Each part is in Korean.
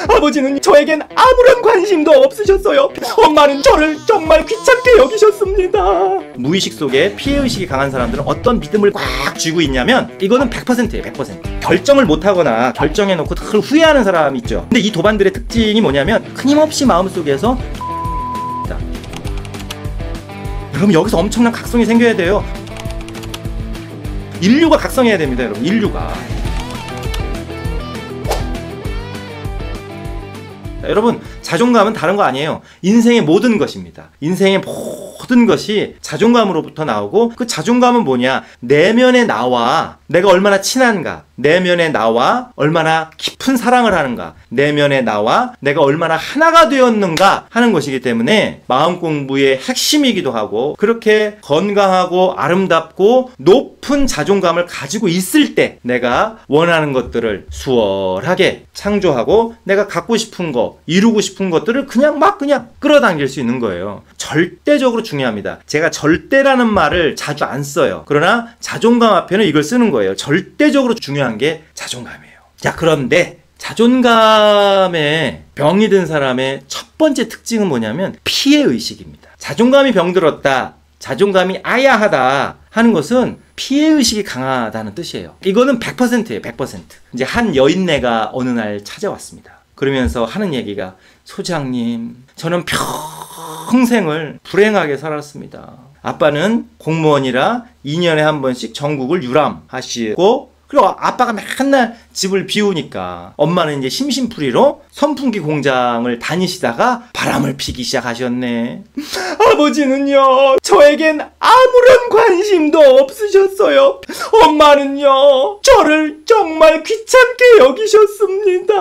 아버지는 저에겐 아무런 관심도 없으셨어요. 엄마는 저를 정말 귀찮게 여기셨습니다. 무의식 속에 피해의식이 강한 사람들은 어떤 믿음을 꽉 쥐고 있냐면 이거는 100%예요. 100%. 결정을 못하거나 결정해놓고 늘 후회하는 사람이 있죠. 근데 이 도반들의 특징이 뭐냐면 끊임없이 마음속에서 여러분 여기서 엄청난 각성이 생겨야 돼요. 인류가 각성해야 됩니다. 여러분 인류가. 여러분 자존감은 다른 거 아니에요. 인생의 모든 것입니다. 인생의 모든 것이 자존감으로부터 나오고 그 자존감은 뭐냐? 내면의 나와 내가 얼마나 친한가, 내면의 나와 얼마나 깊은 사랑을 하는가, 내면의 나와 내가 얼마나 하나가 되었는가 하는 것이기 때문에 마음 공부의 핵심이기도 하고 그렇게 건강하고 아름답고 높은 자존감을 가지고 있을 때 내가 원하는 것들을 수월하게 창조하고 내가 갖고 싶은 거, 이루고 싶은 것들을 그냥 끌어당길 수 있는 거예요. 절대적으로 중요합니다. 제가 절대라는 말을 자주 안 써요. 그러나 자존감 앞에는 이걸 쓰는 거예요. 절대적으로 중요한 게 자존감이에요. 자, 그런데 자존감에 병이 든 사람의 첫 번째 특징은 뭐냐면 피해의식입니다. 자존감이 병들었다, 자존감이 아야하다 하는 것은 피해의식이 강하다는 뜻이에요. 이거는 100%예요. 100%. 이제 한 여인네가 어느 날 찾아왔습니다. 그러면서 하는 얘기가, 소장님, 저는 평생을 불행하게 살았습니다. 아빠는 공무원이라 2년에 한 번씩 전국을 유람하시고, 그리고 아빠가 맨날 집을 비우니까 엄마는 이제 심심풀이로 선풍기 공장을 다니시다가 바람을 피기 시작하셨네. 아버지는요, 저에겐 아무런 관심도 없으셨어요. 엄마는요, 저를 정말 귀찮게 여기셨습니다.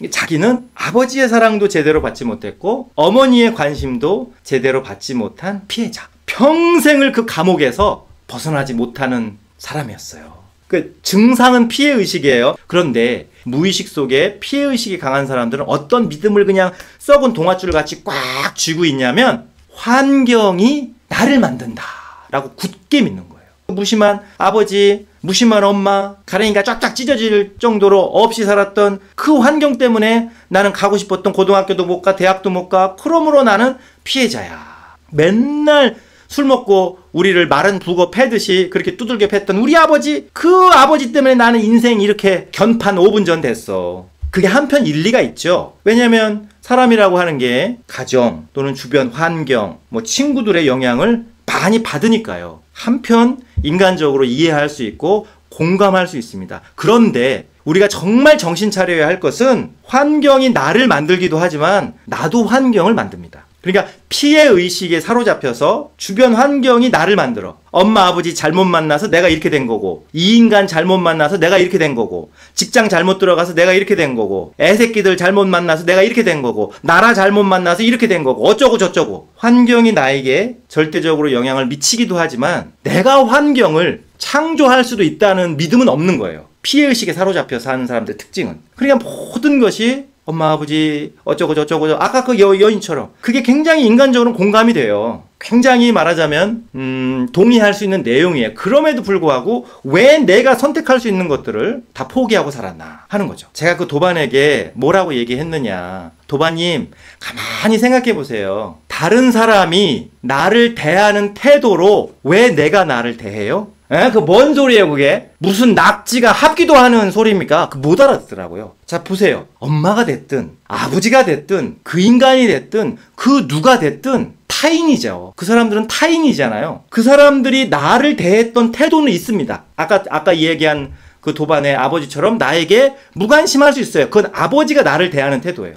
자기는 아버지의 사랑도 제대로 받지 못했고 어머니의 관심도 제대로 받지 못한 피해자. 평생을 그 감옥에서 벗어나지 못하는 사람이었어요. 그 증상은 피해의식이에요. 그런데 무의식 속에 피해의식이 강한 사람들은 어떤 믿음을 그냥 썩은 동아줄 같이 꽉 쥐고 있냐면 환경이 나를 만든다 라고 굳게 믿는 거예요. 무심한 아버지, 무심한 엄마, 가랭이가 쫙쫙 찢어질 정도로 없이 살았던 그 환경 때문에 나는 가고 싶었던 고등학교도 못 가, 대학도 못 가. 그러므로 나는 피해자야. 맨날 술 먹고 우리를 마른 북어 패듯이 그렇게 두들겨 팼던 우리 아버지, 그 아버지 때문에 나는 인생 이렇게 견판 5분 전 됐어. 그게 한편 일리가 있죠. 왜냐면 사람이라고 하는 게 가정 또는 주변 환경, 뭐 친구들의 영향을 많이 받으니까요. 한편 인간적으로 이해할 수 있고 공감할 수 있습니다. 그런데 우리가 정말 정신 차려야 할 것은 환경이 나를 만들기도 하지만 나도 환경을 만듭니다. 그러니까 피해의식에 사로잡혀서 주변 환경이 나를 만들어. 엄마 아버지 잘못 만나서 내가 이렇게 된 거고, 이 인간 잘못 만나서 내가 이렇게 된 거고, 직장 잘못 들어가서 내가 이렇게 된 거고, 애새끼들 잘못 만나서 내가 이렇게 된 거고, 나라 잘못 만나서 이렇게 된 거고, 어쩌고 저쩌고. 환경이 나에게 절대적으로 영향을 미치기도 하지만 내가 환경을 창조할 수도 있다는 믿음은 없는 거예요. 피해의식에 사로잡혀서 사는 사람들의 특징은. 그러니까 모든 것이 엄마 아버지 어쩌고 저쩌고, 아까 그 여인처럼 그게 굉장히 인간적으로 공감이 돼요. 굉장히 말하자면 동의할 수 있는 내용이에요. 그럼에도 불구하고 왜 내가 선택할 수 있는 것들을 다 포기하고 살았나 하는 거죠. 제가 그 도반에게 뭐라고 얘기했느냐. 도반님, 가만히 생각해 보세요. 다른 사람이 나를 대하는 태도로 왜 내가 나를 대해요? 그 뭔 소리예요 그게? 무슨 낙지가 합기도 하는 소리입니까? 그 못 알아듣더라고요. 자, 보세요. 엄마가 됐든 아버지가 됐든 그 인간이 됐든 그 누가 됐든 타인이죠. 그 사람들은 타인이잖아요. 그 사람들이 나를 대했던 태도는 있습니다. 아까 얘기한 그 도반의 아버지처럼 나에게 무관심할 수 있어요. 그건 아버지가 나를 대하는 태도예요.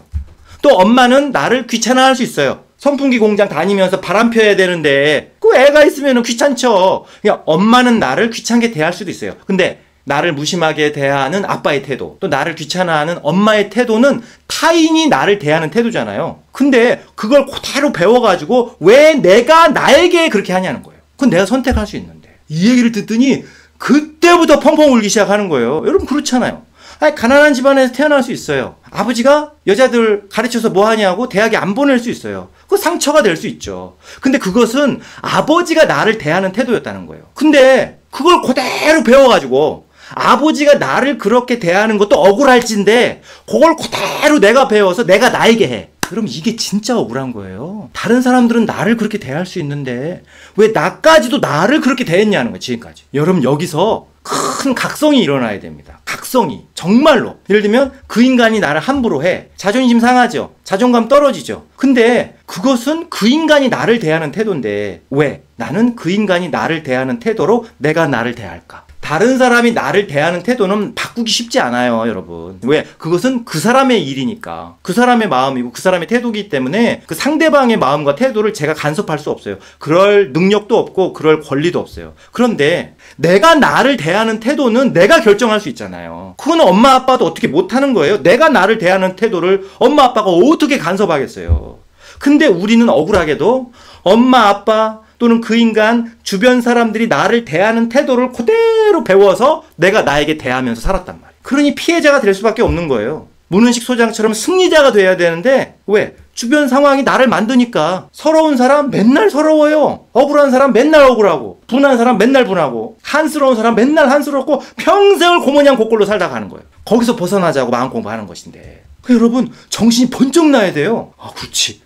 또 엄마는 나를 귀찮아할 수 있어요. 선풍기 공장 다니면서 바람 펴야 되는데 그 애가 있으면 귀찮죠. 그냥 엄마는 나를 귀찮게 대할 수도 있어요. 근데 나를 무심하게 대하는 아빠의 태도, 또 나를 귀찮아하는 엄마의 태도는 타인이 나를 대하는 태도잖아요. 근데 그걸 그대로 배워가지고 왜 내가 나에게 그렇게 하냐는 거예요. 그건 내가 선택할 수 있는데. 이 얘기를 듣더니 그때부터 펑펑 울기 시작하는 거예요. 여러분 그렇잖아요. 아니, 가난한 집안에서 태어날 수 있어요. 아버지가 여자들 가르쳐서 뭐 하냐고 대학에 안 보낼 수 있어요. 그 상처가 될 수 있죠. 근데 그것은 아버지가 나를 대하는 태도였다는 거예요. 근데 그걸 그대로 배워가지고 아버지가 나를 그렇게 대하는 것도 억울할진데 그걸 그대로 내가 배워서 내가 나에게 해. 그럼 이게 진짜 억울한 거예요. 다른 사람들은 나를 그렇게 대할 수 있는데 왜 나까지도 나를 그렇게 대했냐는 거예요. 지금까지. 여러분 여기서 큰 각성이 일어나야 됩니다. 각성이. 정말로. 예를 들면 그 인간이 나를 함부로 해. 자존심 상하죠. 자존감 떨어지죠. 근데 그것은 그 인간이 나를 대하는 태도인데 왜? 나는 그 인간이 나를 대하는 태도로 내가 나를 대할까? 다른 사람이 나를 대하는 태도는 바꾸기 쉽지 않아요, 여러분. 왜? 그것은 그 사람의 일이니까. 그 사람의 마음이고 그 사람의 태도이기 때문에 그 상대방의 마음과 태도를 제가 간섭할 수 없어요. 그럴 능력도 없고 그럴 권리도 없어요. 그런데 내가 나를 대하는 태도는 내가 결정할 수 있잖아요. 그거는 엄마 아빠도 어떻게 못하는 거예요. 내가 나를 대하는 태도를 엄마 아빠가 어떻게 간섭하겠어요. 근데 우리는 억울하게도 엄마 아빠 또는 그 인간 주변 사람들이 나를 대하는 태도를 그대로 배워서 내가 나에게 대하면서 살았단 말이에요. 그러니 피해자가 될 수밖에 없는 거예요. 문은식 소장처럼 승리자가 돼야 되는데 왜? 주변 상황이 나를 만드니까. 서러운 사람 맨날 서러워요. 억울한 사람 맨날 억울하고, 분한 사람 맨날 분하고, 한스러운 사람 맨날 한스럽고 평생을 고모냥 고꼴로 살다 가는 거예요. 거기서 벗어나자고 마음 공부하는 것인데 여러분 정신이 번쩍 나야 돼요. 아 그렇지.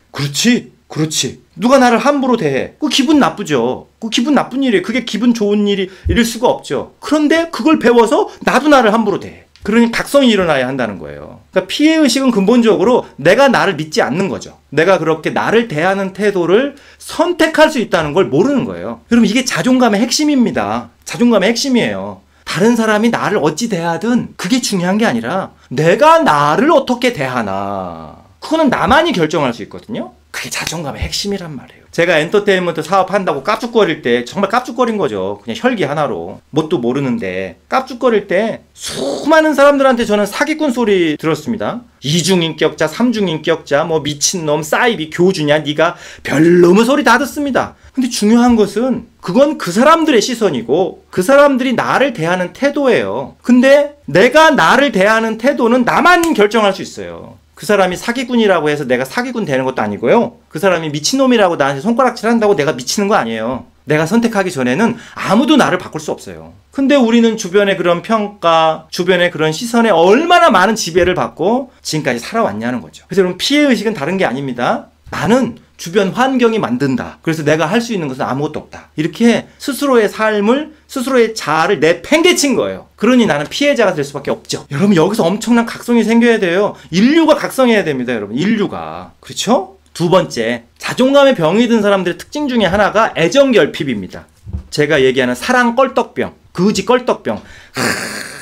누가 나를 함부로 대해. 그 기분 나쁘죠. 그 기분 나쁜 일이에요. 그게 기분 좋은 일일 수가 없죠. 그런데 그걸 배워서 나도 나를 함부로 대해. 그러니 각성이 일어나야 한다는 거예요. 그러니까 피해의식은 근본적으로 내가 나를 믿지 않는 거죠. 내가 그렇게 나를 대하는 태도를 선택할 수 있다는 걸 모르는 거예요. 여러분 이게 자존감의 핵심입니다. 자존감의 핵심이에요. 다른 사람이 나를 어찌 대하든 그게 중요한 게 아니라 내가 나를 어떻게 대하나. 그거는 나만이 결정할 수 있거든요. 그게 자존감의 핵심이란 말이에요. 제가 엔터테인먼트 사업한다고 깝죽거릴 때 정말 깝죽거린 거죠. 그냥 혈기 하나로. 뭣도 모르는데 깝죽거릴 때 수많은 사람들한테 저는 사기꾼 소리 들었습니다. 이중인격자, 삼중인격자, 뭐 미친놈, 사이비, 교주냐, 네가 별놈의 소리 다 듣습니다. 근데 중요한 것은 그건 그 사람들의 시선이고 그 사람들이 나를 대하는 태도예요. 근데 내가 나를 대하는 태도는 나만 결정할 수 있어요. 그 사람이 사기꾼이라고 해서 내가 사기꾼 되는 것도 아니고요. 그 사람이 미친놈이라고 나한테 손가락질 한다고 내가 미치는 거 아니에요. 내가 선택하기 전에는 아무도 나를 바꿀 수 없어요. 근데 우리는 주변의 그런 평가, 주변의 그런 시선에 얼마나 많은 지배를 받고 지금까지 살아왔냐는 거죠. 그래서 여러분 피해의식은 다른 게 아닙니다. 나는 주변 환경이 만든다. 그래서 내가 할 수 있는 것은 아무것도 없다. 이렇게 스스로의 삶을, 스스로의 자아를 내팽개친 거예요. 그러니 나는 피해자가 될 수밖에 없죠. 여러분 여기서 엄청난 각성이 생겨야 돼요. 인류가 각성해야 됩니다. 여러분 인류가. 그렇죠? 두 번째, 자존감에 병이 든 사람들의 특징 중에 하나가 애정결핍입니다. 제가 얘기하는 사랑 껄떡병, 거지 껄떡병.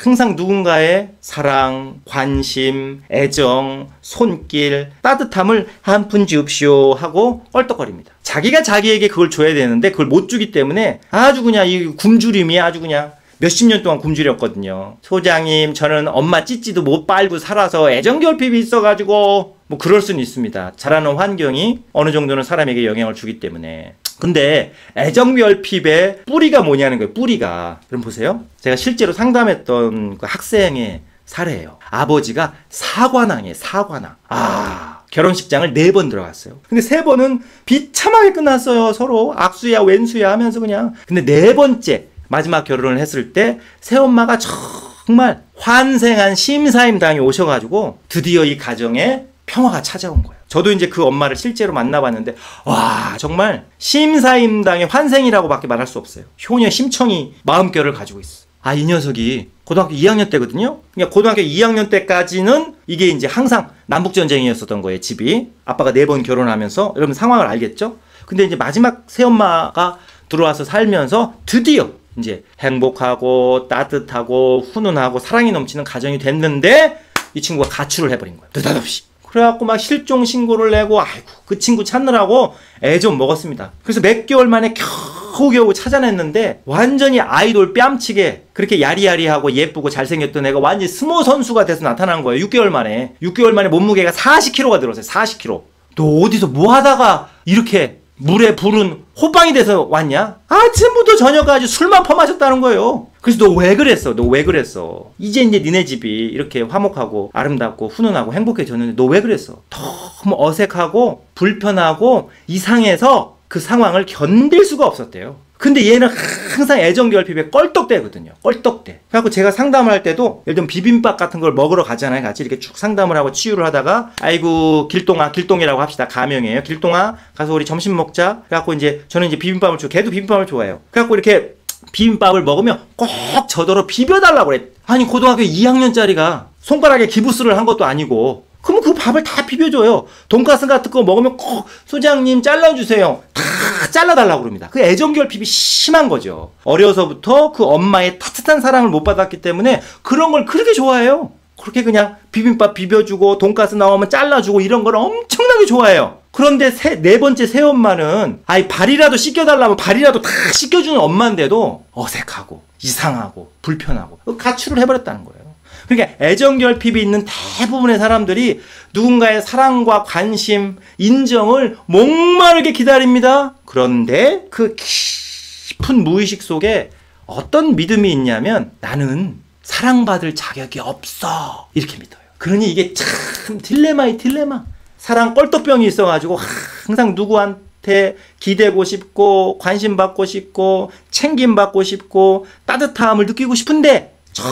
항상 누군가의 사랑, 관심, 애정, 손길, 따뜻함을 한 푼 주십시오 하고 껄떡거립니다. 자기가 자기에게 그걸 줘야 되는데 그걸 못 주기 때문에 아주 그냥 이 굶주림이 아주 그냥 몇십 년 동안 굶주렸거든요. 소장님, 저는 엄마 찌찌도 못 빨고 살아서 애정결핍이 있어가지고 뭐 그럴 수는 있습니다. 자라는 환경이 어느 정도는 사람에게 영향을 주기 때문에. 근데 애정결핍의 뿌리가 뭐냐는 거예요. 뿌리가. 그럼 보세요. 제가 실제로 상담했던 그 학생의 사례예요. 아버지가 사관왕이에요. 사관왕. 결혼식장을 4번 들어갔어요. 근데 3번은 비참하게 끝났어요. 서로 악수야 왼수야 하면서 그냥. 근데 4번째 마지막 결혼을 했을 때 새엄마가 정말 환생한 심사임당이 오셔가지고 드디어 이 가정에 평화가 찾아온 거예요. 저도 이제 그 엄마를 실제로 만나봤는데 와 정말 심사임당의 환생이라고 밖에 말할 수 없어요. 효녀 심청이 마음결을 가지고 있어. 이 녀석이 고등학교 2학년 때거든요. 그러니까 고등학교 2학년 때까지는 이게 이제 항상 남북전쟁이었었던 거예요. 집이. 아빠가 4번 결혼하면서. 여러분 상황을 알겠죠? 근데 이제 마지막 새엄마가 들어와서 살면서 드디어 이제 행복하고 따뜻하고 훈훈하고 사랑이 넘치는 가정이 됐는데 이 친구가 가출을 해버린 거예요. 느닷없이. 그래갖고 막 실종 신고를 내고 아이고 그 친구 찾느라고 애 좀 먹었습니다. 그래서 몇 개월 만에 겨우겨우 찾아냈는데 완전히 아이돌 뺨치게 그렇게 야리야리하고 예쁘고 잘생겼던 애가 완전히 스모 선수가 돼서 나타난 거예요. 6개월 만에. 6개월 만에 몸무게가 40kg가 들었어요. 40kg. 너 어디서 뭐 하다가 이렇게 물에 부른 호빵이 돼서 왔냐? 아침부터 저녁까지 술만 퍼마셨다는 거예요. 그래서 너 왜 그랬어? 너 왜 그랬어? 이제 니네 집이 이렇게 화목하고 아름답고 훈훈하고 행복해졌는데 너 왜 그랬어? 너무 어색하고 불편하고 이상해서 그 상황을 견딜 수가 없었대요. 근데 얘는 항상 애정결핍에 껄떡대거든요. 껄떡대. 그래갖고 제가 상담할 때도 예를 들면 비빔밥 같은 걸 먹으러 가잖아요. 같이 이렇게 쭉 상담을 하고 치유를 하다가 아이고 길동이라고 합시다. 가명이에요. 길동아 가서 우리 점심 먹자. 그래갖고 이제 저는 이제 비빔밥을 걔도 비빔밥을 좋아해요. 그래갖고 이렇게 비빔밥을 먹으면 꼭 저더러 비벼달라고 그래. 아니 고등학교 2학년짜리가 손가락에 기부스를 한 것도 아니고 그러면 그 밥을 다 비벼줘요. 돈가스 같은 거 먹으면 꼭 소장님 잘라주세요. 다 잘라달라고 그럽니다. 그 애정결핍이 심한 거죠. 어려서부터 그 엄마의 따뜻한 사랑을 못 받았기 때문에 그런 걸 그렇게 좋아해요. 그렇게 그냥 비빔밥 비벼주고 돈가스 나오면 잘라주고 이런 걸 엄청나게 좋아해요. 그런데 네 번째 새엄마는 아이 발이라도 씻겨달라면 발이라도 다 씻겨주는 엄마인데도 어색하고 이상하고 불편하고 가출을 해버렸다는 거예요. 그러니까 애정결핍이 있는 대부분의 사람들이 누군가의 사랑과 관심, 인정을 목마르게 기다립니다. 그런데 그 깊은 무의식 속에 어떤 믿음이 있냐면 나는 사랑받을 자격이 없어. 이렇게 믿어요. 그러니 이게 참 딜레마의 딜레마. 사랑 껄떡병이 있어가지고 항상 누구한테 기대고 싶고 관심 받고 싶고 챙김 받고 싶고 따뜻함을 느끼고 싶은데 저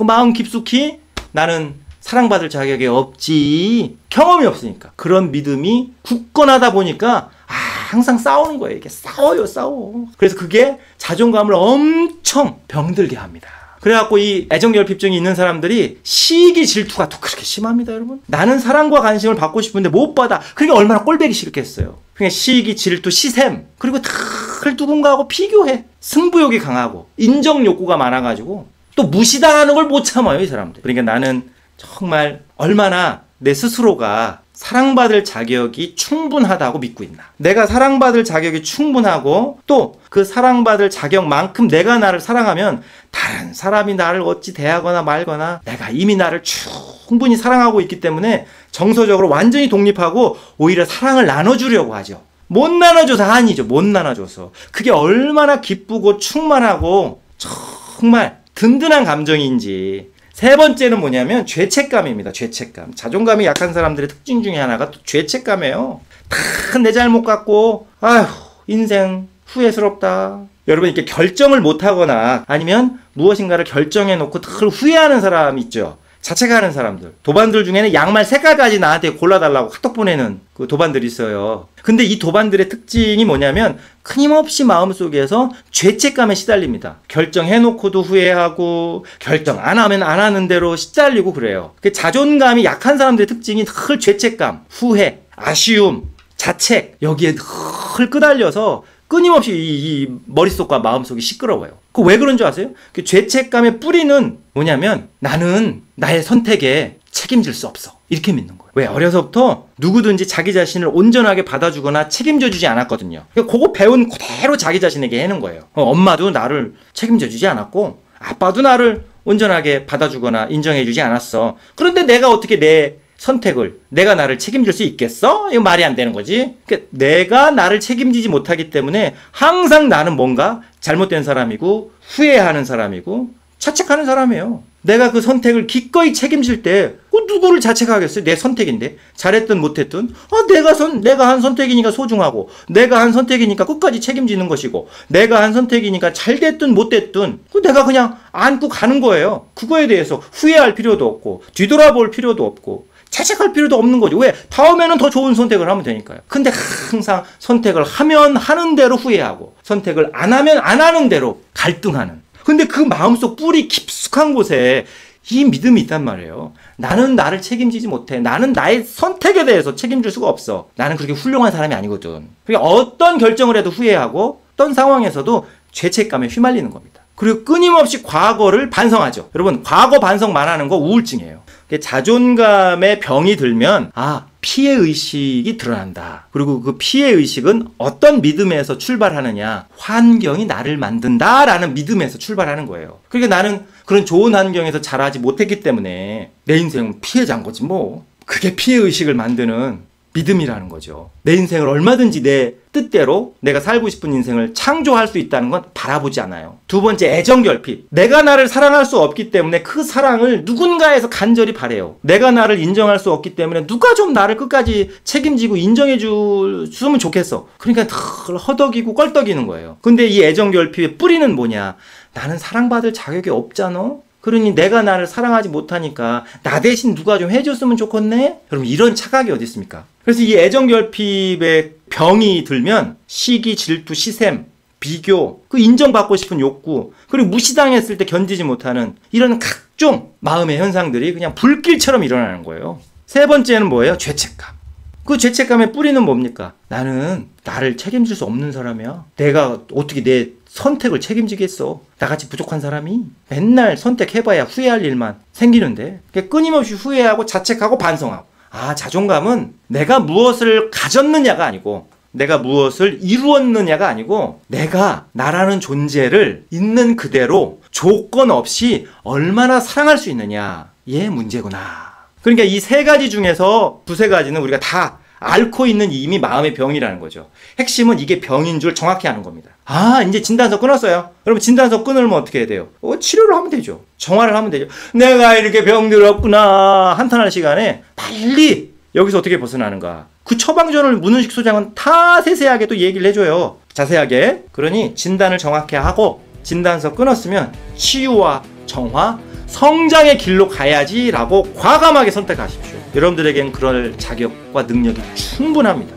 마음 깊숙이 나는 사랑받을 자격이 없지. 경험이 없으니까. 그런 믿음이 굳건하다 보니까 항상 싸우는 거예요. 이게 싸워. 그래서 그게 자존감을 엄청 병들게 합니다. 그래갖고 이 애정결핍증이 있는 사람들이 시기 질투가 또 그렇게 심합니다, 여러분. 나는 사랑과 관심을 받고 싶은데 못 받아. 그게 얼마나 꼴보기 싫겠어요. 그냥 시기 질투, 시샘. 그리고 늘 누군가하고 비교해. 승부욕이 강하고 인정 욕구가 많아가지고 또 무시당하는 걸 못 참아요, 이 사람들. 그러니까 나는 정말 얼마나 내 스스로가 사랑받을 자격이 충분하다고 믿고 있나. 내가 사랑받을 자격이 충분하고 또 그 사랑받을 자격만큼 내가 나를 사랑하면 다른 사람이 나를 어찌 대하거나 말거나 내가 이미 나를 충분히 사랑하고 있기 때문에 정서적으로 완전히 독립하고 오히려 사랑을 나눠주려고 하죠. 못 나눠줘서 아니죠. 못 나눠줘서. 그게 얼마나 기쁘고 충만하고 정말 든든한 감정인지. 세 번째는 뭐냐면 죄책감입니다. 죄책감. 자존감이 약한 사람들의 특징 중에 하나가 또 죄책감이에요. 다 내 잘못 같고 아휴 인생 후회스럽다. 여러분 이렇게 결정을 못하거나 아니면 무엇인가를 결정해놓고 늘 후회하는 사람 있죠. 자책하는 사람들. 도반들 중에는 양말 색깔까지 나한테 골라달라고 카톡 보내는 그 도반들이 있어요. 근데 이 도반들의 특징이 뭐냐면 끊임없이 마음속에서 죄책감에 시달립니다. 결정해놓고도 후회하고 결정 안 하면 안 하는 대로 시달리고 그래요. 자존감이 약한 사람들의 특징이 늘 죄책감, 후회, 아쉬움, 자책 여기에 늘 끄달려서 끊임없이 이 머릿속과 마음속이 시끄러워요. 그 왜 그런 줄 아세요? 그 죄책감의 뿌리는 뭐냐면 나는 나의 선택에 책임질 수 없어. 이렇게 믿는 거예요. 왜? 어려서부터 누구든지 자기 자신을 온전하게 받아주거나 책임져 주지 않았거든요. 그거 배운 그대로 자기 자신에게 해는 거예요. 엄마도 나를 책임져 주지 않았고 아빠도 나를 온전하게 받아주거나 인정해 주지 않았어. 그런데 내가 어떻게 내 선택을 내가 나를 책임질 수 있겠어? 이거 말이 안 되는 거지. 그러니까 내가 나를 책임지지 못하기 때문에 항상 나는 뭔가 잘못된 사람이고 후회하는 사람이고 자책하는 사람이에요. 내가 그 선택을 기꺼이 책임질 때 누구를 자책하겠어요? 내 선택인데 잘했든 못했든 내가 한 선택이니까 소중하고 내가 한 선택이니까 끝까지 책임지는 것이고 내가 한 선택이니까 잘 됐든 못 됐든 내가 그냥 안고 가는 거예요. 그거에 대해서 후회할 필요도 없고 뒤돌아볼 필요도 없고 자책할 필요도 없는 거죠. 왜? 다음에는 더 좋은 선택을 하면 되니까요. 근데 항상 선택을 하면 하는 대로 후회하고 선택을 안 하면 안 하는 대로 갈등하는. 근데 그 마음속 뿌리 깊숙한 곳에 이 믿음이 있단 말이에요. 나는 나를 책임지지 못해. 나는 나의 선택에 대해서 책임질 수가 없어. 나는 그렇게 훌륭한 사람이 아니거든. 그러니까 어떤 결정을 해도 후회하고 어떤 상황에서도 죄책감에 휘말리는 겁니다. 그리고 끊임없이 과거를 반성하죠. 여러분 과거 반성만 하는 거 우울증이에요. 자존감에 병이 들면 피해의식이 드러난다. 그리고 그 피해의식은 어떤 믿음에서 출발하느냐. 환경이 나를 만든다라는 믿음에서 출발하는 거예요. 그러니까 나는 그런 좋은 환경에서 자라지 못했기 때문에 내 인생은 피해자인 거지 뭐. 그게 피해의식을 만드는 믿음이라는 거죠. 내 인생을 얼마든지 내 뜻대로 내가 살고 싶은 인생을 창조할 수 있다는 건 바라보지 않아요. 두 번째, 애정결핍. 내가 나를 사랑할 수 없기 때문에 그 사랑을 누군가에서 간절히 바래요. 내가 나를 인정할 수 없기 때문에 누가 좀 나를 끝까지 책임지고 인정해 줬으면 좋겠어. 그러니까 늘 허덕이고 껄떡이는 거예요. 근데 이 애정결핍의 뿌리는 뭐냐? 나는 사랑받을 자격이 없잖아. 그러니 내가 나를 사랑하지 못하니까 나 대신 누가 좀 해줬으면 좋겠네? 여러분, 이런 착각이 어디 있습니까? 그래서 이 애정결핍의 병이 들면 시기, 질투, 시샘, 비교, 그 인정받고 싶은 욕구, 그리고 무시당했을 때 견디지 못하는 이런 각종 마음의 현상들이 그냥 불길처럼 일어나는 거예요. 세 번째는 뭐예요? 죄책감. 그 죄책감의 뿌리는 뭡니까? 나는 나를 책임질 수 없는 사람이야. 내가 어떻게 내 선택을 책임지겠어. 나같이 부족한 사람이 맨날 선택해봐야 후회할 일만 생기는데, 끊임없이 후회하고 자책하고 반성하고. 자존감은 내가 무엇을 가졌느냐가 아니고 내가 무엇을 이루었느냐가 아니고 내가 나라는 존재를 있는 그대로 조건 없이 얼마나 사랑할 수 있느냐의 문제구나. 그러니까 이 세 가지 중에서 두세 가지는 우리가 다 앓고 있는 이미 마음의 병이라는 거죠. 핵심은 이게 병인 줄 정확히 아는 겁니다. 이제 진단서 끊었어요. 여러분, 진단서 끊으면 어떻게 해야 돼요? 치료를 하면 되죠. 정화를 하면 되죠. 내가 이렇게 병들었구나 한탄할 시간에 빨리 여기서 어떻게 벗어나는가. 그 처방전을 문은식 소장은 다 세세하게 또 얘기를 해줘요. 자세하게. 그러니 진단을 정확히 하고 진단서 끊었으면 치유와 정화, 성장의 길로 가야지라고 과감하게 선택하십시오. 여러분들에겐 그럴 자격과 능력이 충분합니다.